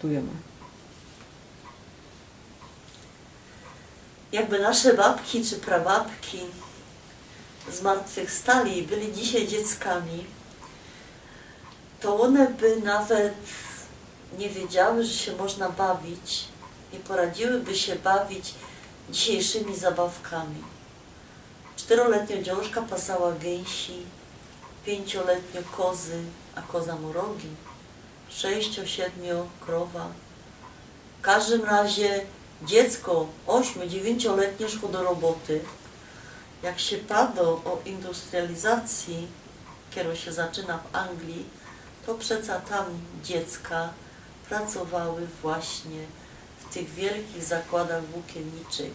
traktujemy. Jakby nasze babki czy prababki zmartwychwstali i byli dzisiaj dzieckami, to one by nawet nie wiedziały, że się można bawić, nie poradziłyby się bawić dzisiejszymi zabawkami. 4-letnio dziążka pasała gęsi, 5-letnio kozy, a koza mu rogi, 6-7 krowa. W każdym razie dziecko 8-9-letnie szło do roboty. Jak się pada o industrializacji, kiedy się zaczyna w Anglii, to przeca tam dziecka pracowały właśnie w tych wielkich zakładach włókienniczych.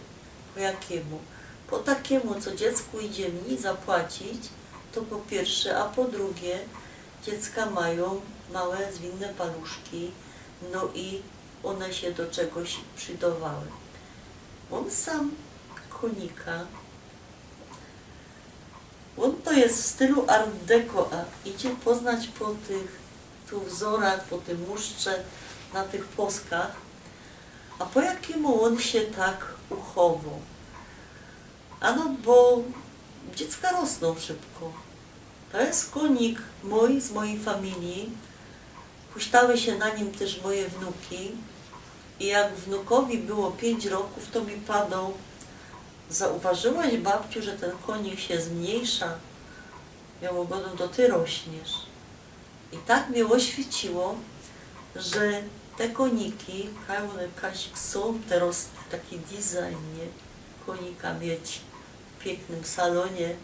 Po jakiemu? Po takiemu, co dziecku idzie mniej zapłacić, to po pierwsze, a po drugie, dziecka mają małe, zwinne paluszki, no i one się do czegoś przydawały. On sam konika, on to jest w stylu art deco, a idzie poznać po tych tu wzorach, po tym musztrze, na tych poskach, a po jakiemu on się tak uchował? Ano, bo dziecka rosną szybko. To jest konik mój, z mojej familii. Huśtały się na nim też moje wnuki. I jak wnukowi było 5 roków, to mi padał: zauważyłaś, babciu, że ten konik się zmniejsza? Ja mu mówię: to ty rośniesz. I tak mnie oświeciło, że te koniki, one są teraz taki design, nie? Konika mieć w pięknym salonie,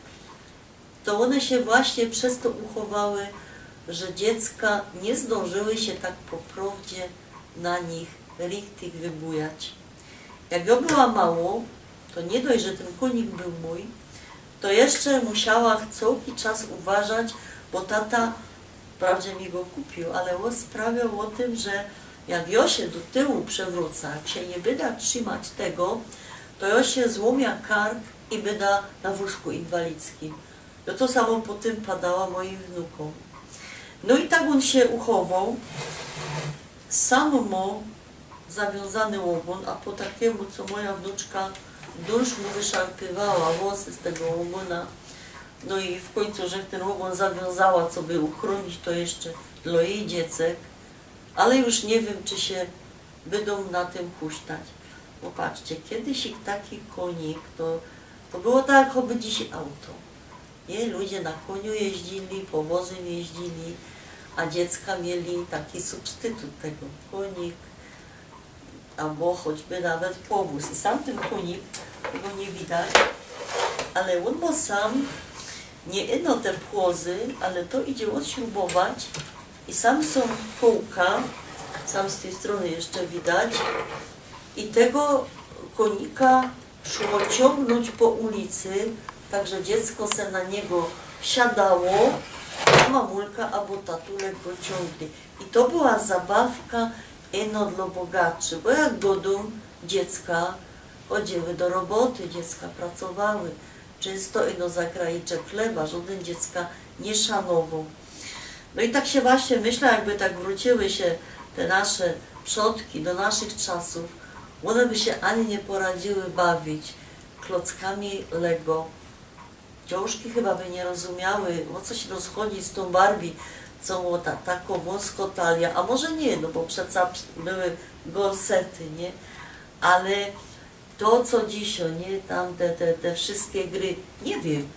to one się właśnie przez to uchowały, że dziecka nie zdążyły się tak po prawdzie na nich richtig wybujać. Jak ja była mało, to nie dość, że ten konik był mój, to jeszcze musiała cały czas uważać, bo tata wprawdzie mi go kupił, ale on sprawiał o tym, że jak ja się do tyłu przewrócę, jak się nie będę trzymać tego, to ja się złomia kark i będę na wózku inwalidzkim. No to samo po tym padała moim wnukom. No i tak on się uchował. Sam mu zawiązany łogon, a po takiemu, co moja wnuczka dusz mu wyszarpywała włosy z tego łogona. No i w końcu, że ten łogon zawiązała, co by uchronić to jeszcze dla jej dziecek, ale już nie wiem, czy się będą na tym huśtać. Popatrzcie, kiedyś taki konik, to było tak, jakby dzisiaj auto. Nie? Ludzie na koniu jeździli, powozem jeździli, a dziecka mieli taki substytut tego, konik, albo choćby nawet powóz. I sam ten konik, tego nie widać, ale on ma sam nie ino te płozy, ale to idzie odśrubować i sam są kółka, sam z tej strony jeszcze widać, i tego konika szło ciągnąć po ulicy, także dziecko se na niego siadało, a mamulka albo tatulek go ciągnie. I to była zabawka ino dla bogaczy, bo jak godą dziecka chodziły do roboty, dziecka pracowały, często ino za kraiczek chleba, żaden dziecka nie szanował. No i tak się właśnie myślę, jakby tak wróciły się te nasze przodki do naszych czasów, one by się ani nie poradziły bawić klockami Lego. Dziążki chyba by nie rozumiały, o co się rozchodzi z tą Barbie, co było taką wąsko talia, a może nie, no bo przecież były gorsety, nie? Ale to, co dzisiaj, nie? Tam te wszystkie gry, nie wiem,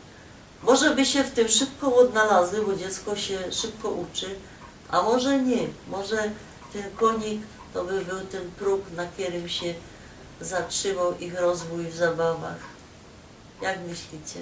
może by się w tym szybko odnalazły, bo dziecko się szybko uczy, a może nie, może ten konik to by był ten próg, na którym się zatrzymał ich rozwój w zabawach. Jak myślicie?